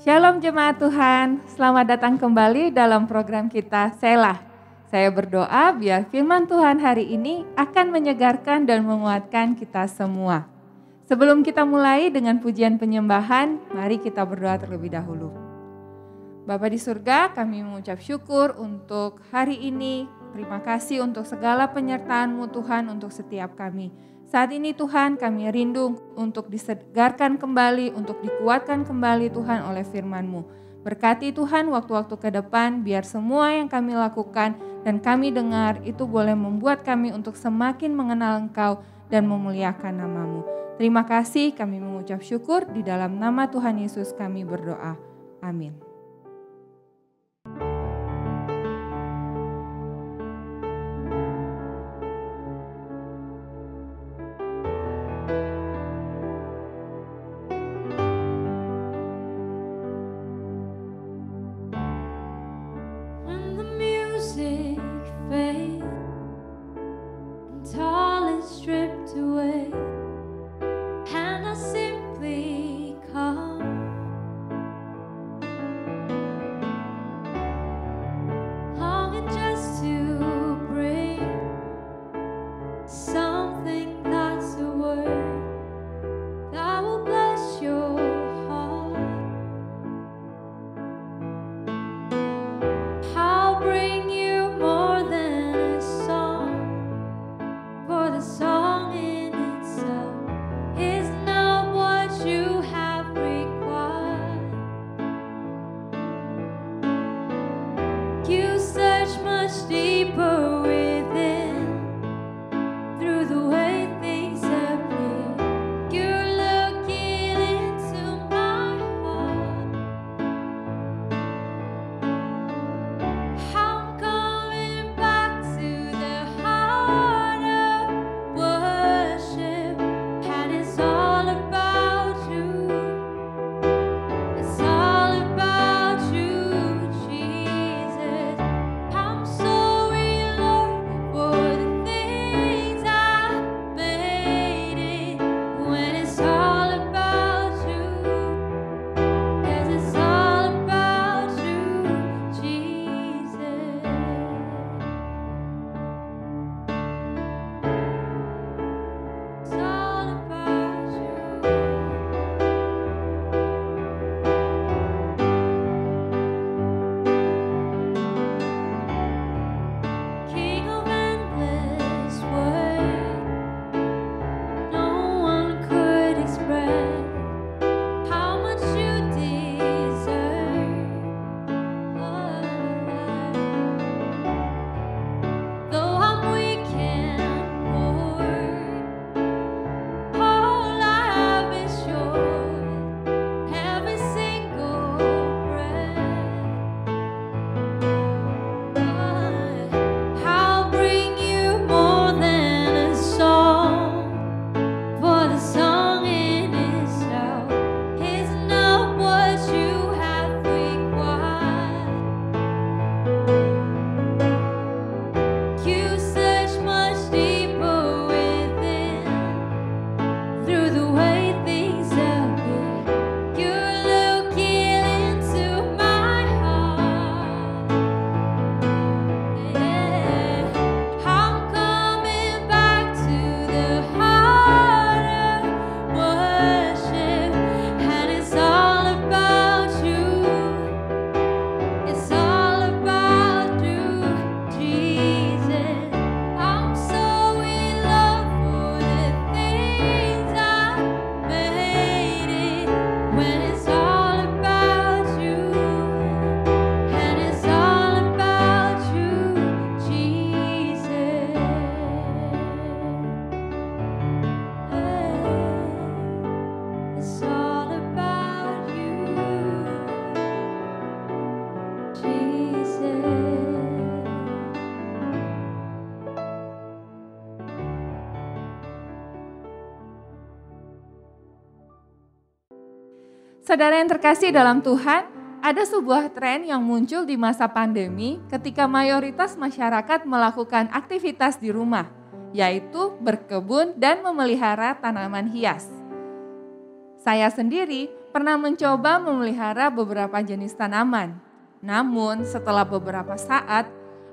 Shalom jemaat Tuhan, selamat datang kembali dalam program kita Selah. Saya berdoa biar firman Tuhan hari ini akan menyegarkan dan menguatkan kita semua. Sebelum kita mulai dengan pujian penyembahan, mari kita berdoa terlebih dahulu. Bapa di surga, kami mengucap syukur untuk hari ini. Terima kasih untuk segala penyertaan-Mu Tuhan untuk setiap kami. Saat ini Tuhan kami rindu untuk disegarkan kembali, untuk dikuatkan kembali Tuhan oleh firman-Mu. Berkati Tuhan waktu-waktu ke depan biar semua yang kami lakukan dan kami dengar itu boleh membuat kami untuk semakin mengenal Engkau dan memuliakan nama-Mu. Terima kasih, kami mengucap syukur di dalam nama Tuhan Yesus kami berdoa. Amin. Saudara yang terkasih dalam Tuhan, ada sebuah tren yang muncul di masa pandemi ketika mayoritas masyarakat melakukan aktivitas di rumah, yaitu berkebun dan memelihara tanaman hias. Saya sendiri pernah mencoba memelihara beberapa jenis tanaman. Namun setelah beberapa saat,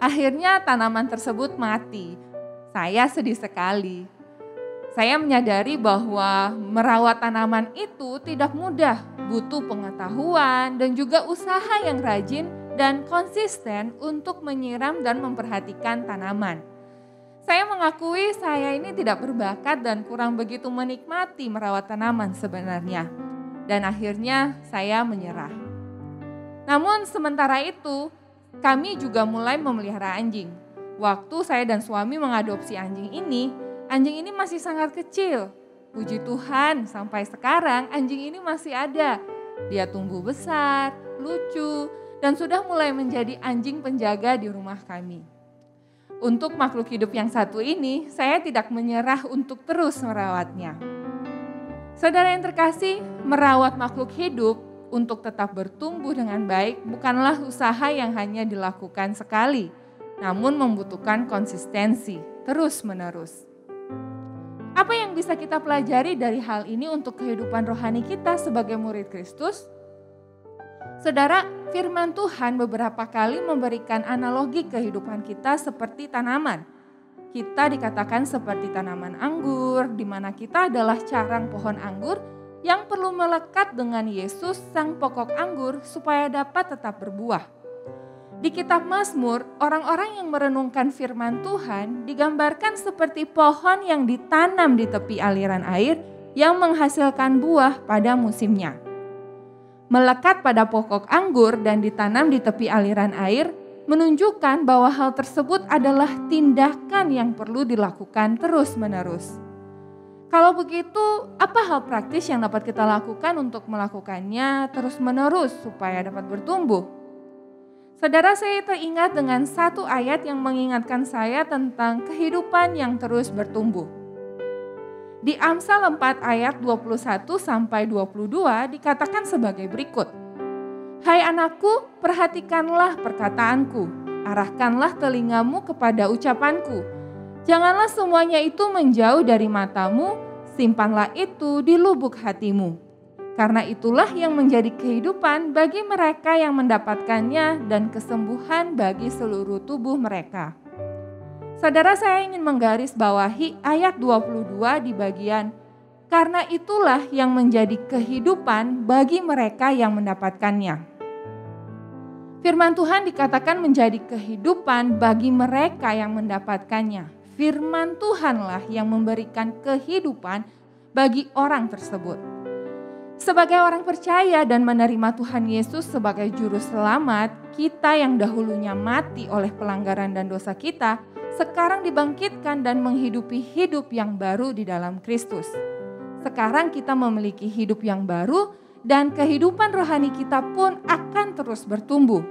akhirnya tanaman tersebut mati. Saya sedih sekali. Saya menyadari bahwa merawat tanaman itu tidak mudah, butuh pengetahuan dan juga usaha yang rajin dan konsisten untuk menyiram dan memperhatikan tanaman. Saya mengakui saya ini tidak berbakat dan kurang begitu menikmati merawat tanaman sebenarnya. Dan akhirnya saya menyerah. Namun sementara itu, kami juga mulai memelihara anjing. Waktu saya dan suami mengadopsi anjing ini masih sangat kecil. Puji Tuhan, sampai sekarang anjing ini masih ada. Dia tumbuh besar, lucu, dan sudah mulai menjadi anjing penjaga di rumah kami. Untuk makhluk hidup yang satu ini, saya tidak menyerah untuk terus merawatnya. Saudara yang terkasih, merawat makhluk hidup untuk tetap bertumbuh dengan baik bukanlah usaha yang hanya dilakukan sekali, namun membutuhkan konsistensi terus-menerus. Apa yang bisa kita pelajari dari hal ini untuk kehidupan rohani kita sebagai murid Kristus? Saudara, firman Tuhan beberapa kali memberikan analogi kehidupan kita seperti tanaman. Kita dikatakan seperti tanaman anggur, di mana kita adalah carang pohon anggur yang perlu melekat dengan Yesus sang pokok anggur supaya dapat tetap berbuah. Di kitab Mazmur, orang-orang yang merenungkan firman Tuhan digambarkan seperti pohon yang ditanam di tepi aliran air yang menghasilkan buah pada musimnya. Melekat pada pokok anggur dan ditanam di tepi aliran air menunjukkan bahwa hal tersebut adalah tindakan yang perlu dilakukan terus-menerus. Kalau begitu, apa hal praktis yang dapat kita lakukan untuk melakukannya terus-menerus supaya dapat bertumbuh? Saudara, saya teringat dengan satu ayat yang mengingatkan saya tentang kehidupan yang terus bertumbuh. Di Amsal 4 ayat 21-22 dikatakan sebagai berikut. Hai anakku, perhatikanlah perkataanku, arahkanlah telingamu kepada ucapanku. Janganlah semuanya itu menjauh dari matamu, simpanlah itu di lubuk hatimu. Karena itulah yang menjadi kehidupan bagi mereka yang mendapatkannya dan kesembuhan bagi seluruh tubuh mereka. Saudara, saya ingin menggarisbawahi ayat 22 di bagian, karena itulah yang menjadi kehidupan bagi mereka yang mendapatkannya. Firman Tuhan dikatakan menjadi kehidupan bagi mereka yang mendapatkannya. Firman Tuhanlah yang memberikan kehidupan bagi orang tersebut. Sebagai orang percaya dan menerima Tuhan Yesus sebagai juru selamat, kita yang dahulunya mati oleh pelanggaran dan dosa kita, sekarang dibangkitkan dan menghidupi hidup yang baru di dalam Kristus. Sekarang kita memiliki hidup yang baru dan kehidupan rohani kita pun akan terus bertumbuh.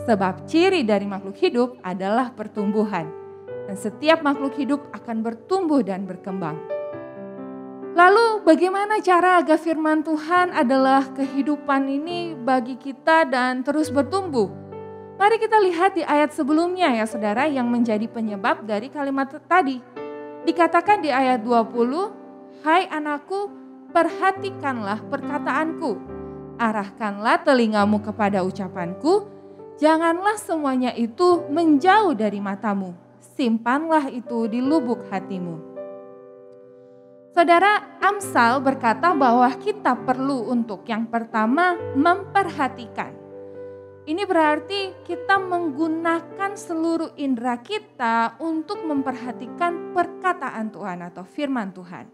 Sebab ciri dari makhluk hidup adalah pertumbuhan. Dan setiap makhluk hidup akan bertumbuh dan berkembang. Lalu bagaimana cara agar firman Tuhan adalah kehidupan ini bagi kita dan terus bertumbuh? Mari kita lihat di ayat sebelumnya ya saudara yang menjadi penyebab dari kalimat tadi. Dikatakan di ayat 20, hai anakku, perhatikanlah perkataanku, arahkanlah telingamu kepada ucapanku, janganlah semuanya itu menjauh dari matamu, simpanlah itu di lubuk hatimu. Saudara, Amsal berkata bahwa kita perlu untuk yang pertama memperhatikan. Ini berarti kita menggunakan seluruh indera kita untuk memperhatikan perkataan Tuhan atau firman Tuhan.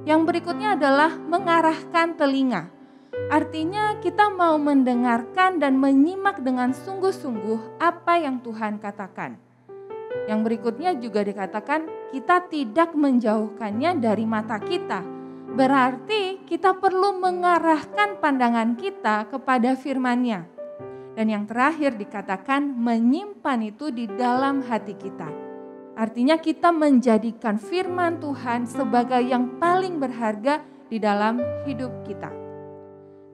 Yang berikutnya adalah mengarahkan telinga. Artinya kita mau mendengarkan dan menyimak dengan sungguh-sungguh apa yang Tuhan katakan. Yang berikutnya juga dikatakan kita tidak menjauhkannya dari mata kita. Berarti kita perlu mengarahkan pandangan kita kepada firman-Nya. Dan yang terakhir dikatakan menyimpan itu di dalam hati kita. Artinya kita menjadikan firman Tuhan sebagai yang paling berharga di dalam hidup kita.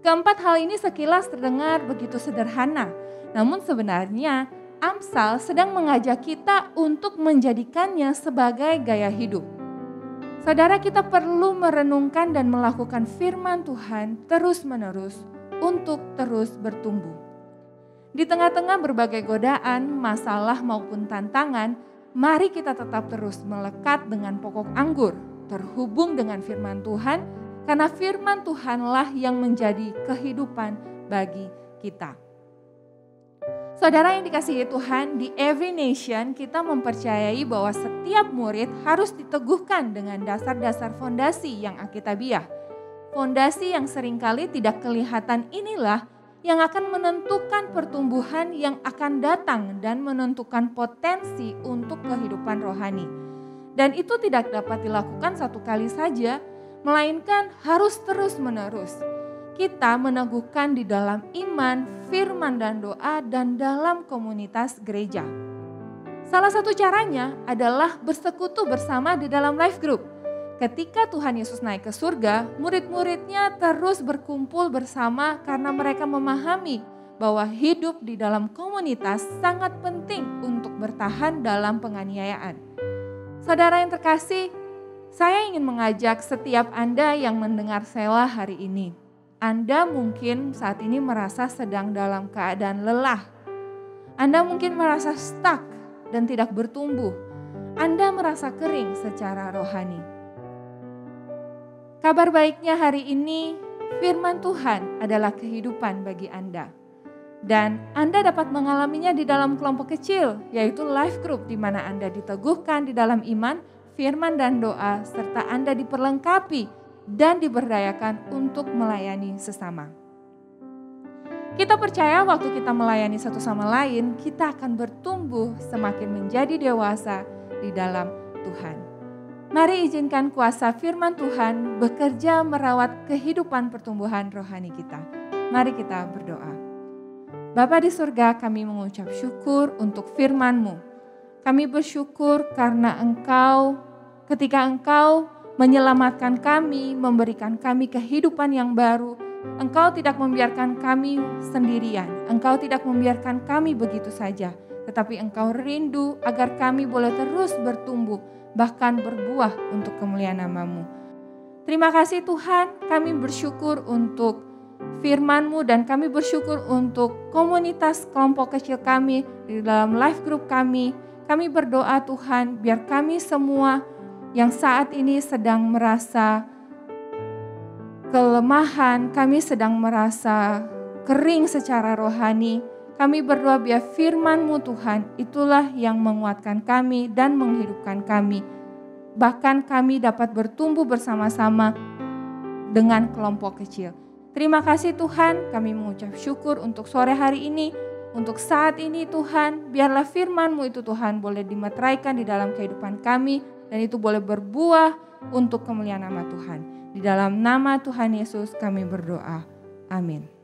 Keempat hal ini sekilas terdengar begitu sederhana, namun sebenarnya Amsal sedang mengajak kita untuk menjadikannya sebagai gaya hidup. Saudara, kita perlu merenungkan dan melakukan firman Tuhan terus-menerus untuk terus bertumbuh. Di tengah-tengah berbagai godaan, masalah maupun tantangan, mari kita tetap terus melekat dengan pokok anggur, terhubung dengan firman Tuhan, karena firman Tuhanlah yang menjadi kehidupan bagi kita. Saudara yang dikasihi Tuhan, di Every Nation kita mempercayai bahwa setiap murid harus diteguhkan dengan dasar-dasar fondasi yang alkitabiah. Fondasi yang seringkali tidak kelihatan inilah yang akan menentukan pertumbuhan yang akan datang dan menentukan potensi untuk kehidupan rohani. Dan itu tidak dapat dilakukan satu kali saja, melainkan harus terus-menerus. Kita meneguhkan di dalam iman, firman dan doa, dan dalam komunitas gereja. Salah satu caranya adalah bersekutu bersama di dalam life group. Ketika Tuhan Yesus naik ke surga, murid-muridnya terus berkumpul bersama karena mereka memahami bahwa hidup di dalam komunitas sangat penting untuk bertahan dalam penganiayaan. Saudara yang terkasih, saya ingin mengajak setiap Anda yang mendengar Selah hari ini. Anda mungkin saat ini merasa sedang dalam keadaan lelah. Anda mungkin merasa stuck dan tidak bertumbuh. Anda merasa kering secara rohani. Kabar baiknya hari ini, firman Tuhan adalah kehidupan bagi Anda. Dan Anda dapat mengalaminya di dalam kelompok kecil, yaitu life group di mana Anda diteguhkan di dalam iman, firman dan doa, serta Anda diperlengkapi dan diberdayakan untuk melayani sesama. Kita percaya waktu kita melayani satu sama lain, kita akan bertumbuh semakin menjadi dewasa di dalam Tuhan. Mari izinkan kuasa firman Tuhan bekerja merawat kehidupan pertumbuhan rohani kita. Mari kita berdoa. Bapa di surga, kami mengucap syukur untuk firman-Mu. Kami bersyukur karena ketika Engkau menyelamatkan kami, memberikan kami kehidupan yang baru. Engkau tidak membiarkan kami sendirian. Engkau tidak membiarkan kami begitu saja. Tetapi Engkau rindu agar kami boleh terus bertumbuh, bahkan berbuah untuk kemuliaan nama-Mu. Terima kasih Tuhan, kami bersyukur untuk firman-Mu dan kami bersyukur untuk komunitas kelompok kecil kami di dalam life group kami. Kami berdoa Tuhan, biar kami semua yang saat ini sedang merasa kelemahan, kami sedang merasa kering secara rohani. Kami berdoa biar firman-Mu Tuhan, itulah yang menguatkan kami dan menghidupkan kami. Bahkan kami dapat bertumbuh bersama-sama dengan kelompok kecil. Terima kasih Tuhan, kami mengucap syukur untuk sore hari ini. Untuk saat ini Tuhan, biarlah firman-Mu itu Tuhan boleh dimeteraikan di dalam kehidupan kami. Dan itu boleh berbuah untuk kemuliaan nama Tuhan. Di dalam nama Tuhan Yesus kami berdoa. Amin.